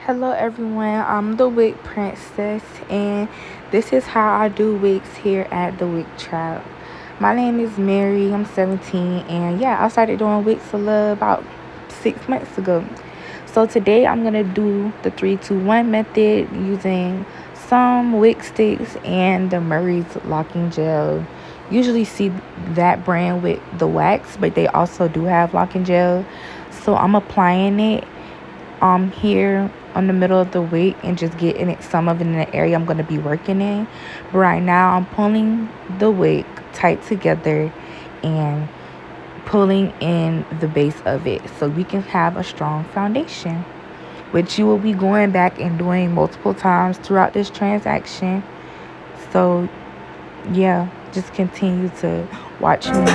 Hello everyone, I'm the Wick Princess, and this is how I do wigs here at the Wick Trap. My name is Mary, I'm 17, and yeah, I started doing wigs about 6 months ago. So today I'm gonna do the 3-2-1 method using some wig sticks and the Murray's locking gel. Usually see that brand with the wax, but they also do have locking gel. So I'm applying it here on the middle of the wig and just getting it some of it in the area I'm going to be working in. But right now I'm pulling the wig tight together and pulling in the base of it so we can have a strong foundation, which you will be going back and doing multiple times throughout this transaction. So yeah, just continue to watch me.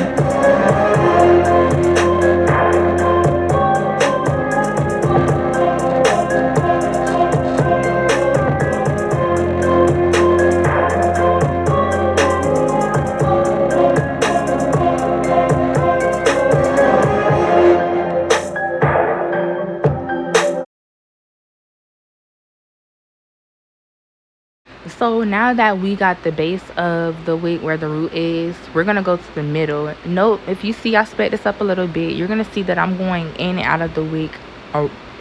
So now that we got the base of the wig where the root is, we're gonna go to the middle. Note, if you see I sped this up a little bit, you're gonna see that I'm going in and out of the wig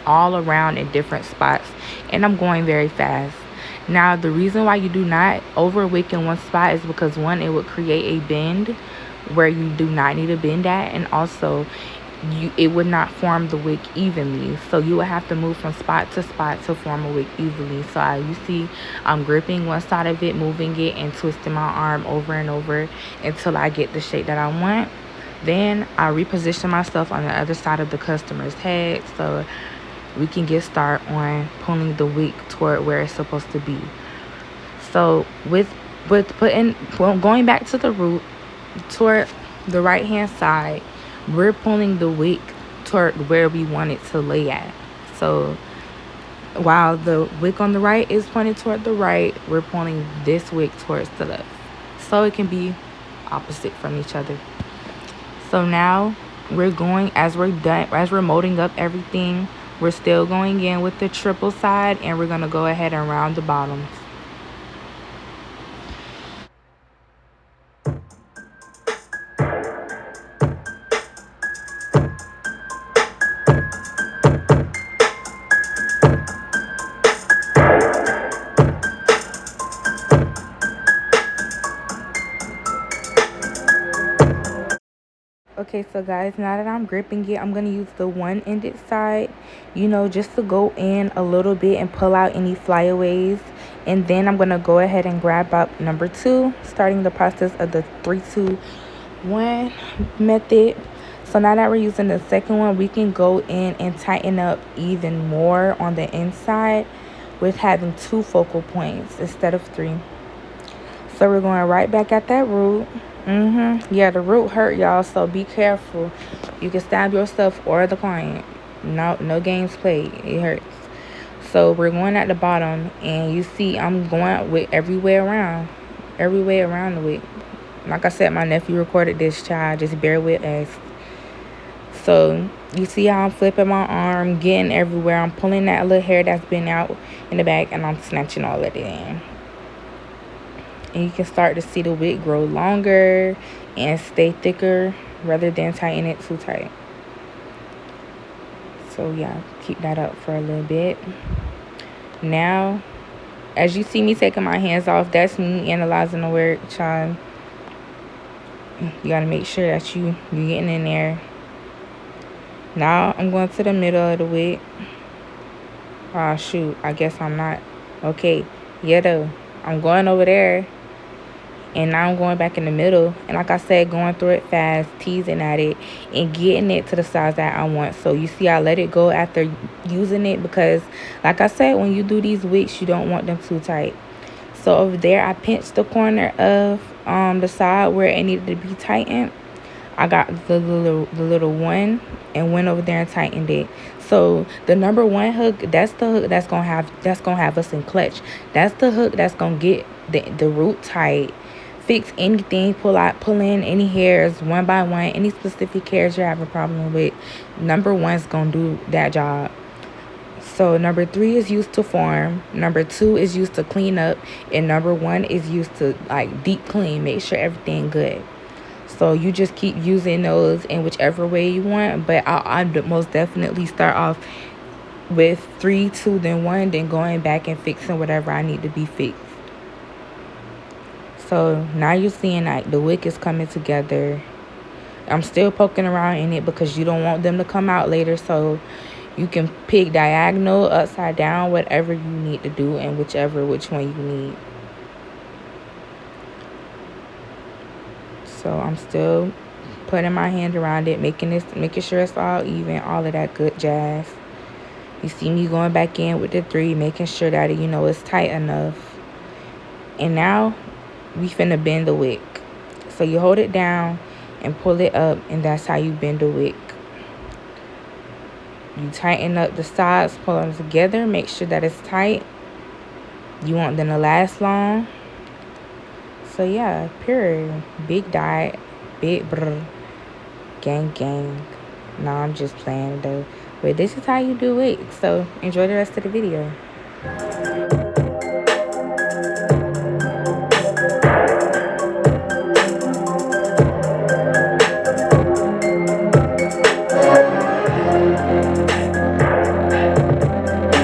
all around in different spots, and I'm going very fast. Now the reason why you do not over wick in one spot is because one, it would create a bend where you do not need a bend at, and also it would not form the wig evenly, so you would have to move from spot to spot to form a wig evenly. So you see I'm gripping one side of it, moving it, and twisting my arm over and over until I get the shape that I want. Then I reposition myself on the other side of the customer's head so we can get started on pulling the wig toward where it's supposed to be. So with going back to the root toward the right hand side, we're pulling the wig toward where we want it to lay at. So while the wig on the right is pointed toward the right, we're pulling this wig towards the left, so it can be opposite from each other. So now we're going, as we're done, as we're molding up everything, we're still going in with the triple side, and we're going to go ahead and round the bottoms. Okay, so guys, now that I'm gripping it, I'm going to use the one-ended side, just to go in a little bit and pull out any flyaways. And then I'm going to go ahead and grab up number 2, starting the process of the 3-2-1 method. So now that we're using the second one, we can go in and tighten up even more on the inside with having 2 focal points instead of 3. So we're going right back at that root. Yeah, the root hurt, y'all, so be careful. You can stab yourself or the client. No games played. It hurts. So we're going at the bottom, and you see I'm going with every way around the wig. Like I said, my nephew recorded this, child. Just bear with us. So you see how I'm flipping my arm, getting everywhere. I'm pulling that little hair that's been out in the back, and I'm snatching all of it in. And you can start to see the wig grow longer and stay thicker rather than tighten it too tight. So yeah, keep that up for a little bit. Now, as you see me taking my hands off, that's me analyzing the work, child. You gotta make sure that you're getting in there. Now I'm going to the middle of the wig. Oh shoot, I guess I'm not. Okay, yeah though, I'm going over there. And now I'm going back in the middle, and like I said, going through it fast, teasing at it and getting it to the size that I want. So you see I let it go after using it because, like I said, when you do these wigs, you don't want them too tight. So over there, I pinched the corner of the side where it needed to be tightened. I got the little one and went over there and tightened it. So the number 1 hook, that's the hook that's gonna have us in clutch. That's the hook that's gonna get the root tight fix anything, pull in any hairs one by one, any specific hairs you're having a problem with. Number 1's gonna do that job. So number 3 is used to form, number 2 is used to clean up, and number 1 is used to like deep clean, make sure everything good. So you just keep using those in whichever way you want, but I most definitely start off with 3, 2, then 1, then going back and fixing whatever I need to be fixed. So now you're seeing like the wick is coming together. I'm still poking around in it because you don't want them to come out later, so you can pick diagonal, upside down, whatever you need to do, and which one you need. So I'm still putting my hand around it, making sure it's all even, all of that good jazz. You see me going back in with the 3, making sure that it's tight enough. And now we finna bend the wick. So you hold it down and pull it up, and that's how you bend the wick. You tighten up the sides, pull them together, make sure that it's tight. You want them to last long. So yeah, period. Big dot, big brr, gang gang. No, I'm just playing though. But this is how you do it. So enjoy the rest of the video.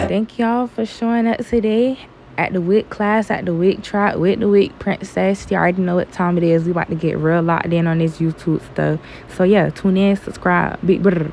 Thank y'all for showing up today at the wig class, at the wig trap with the wig princess. You already know what time it is. We about to get real locked in on this YouTube stuff. So yeah, tune in, subscribe. Big brr.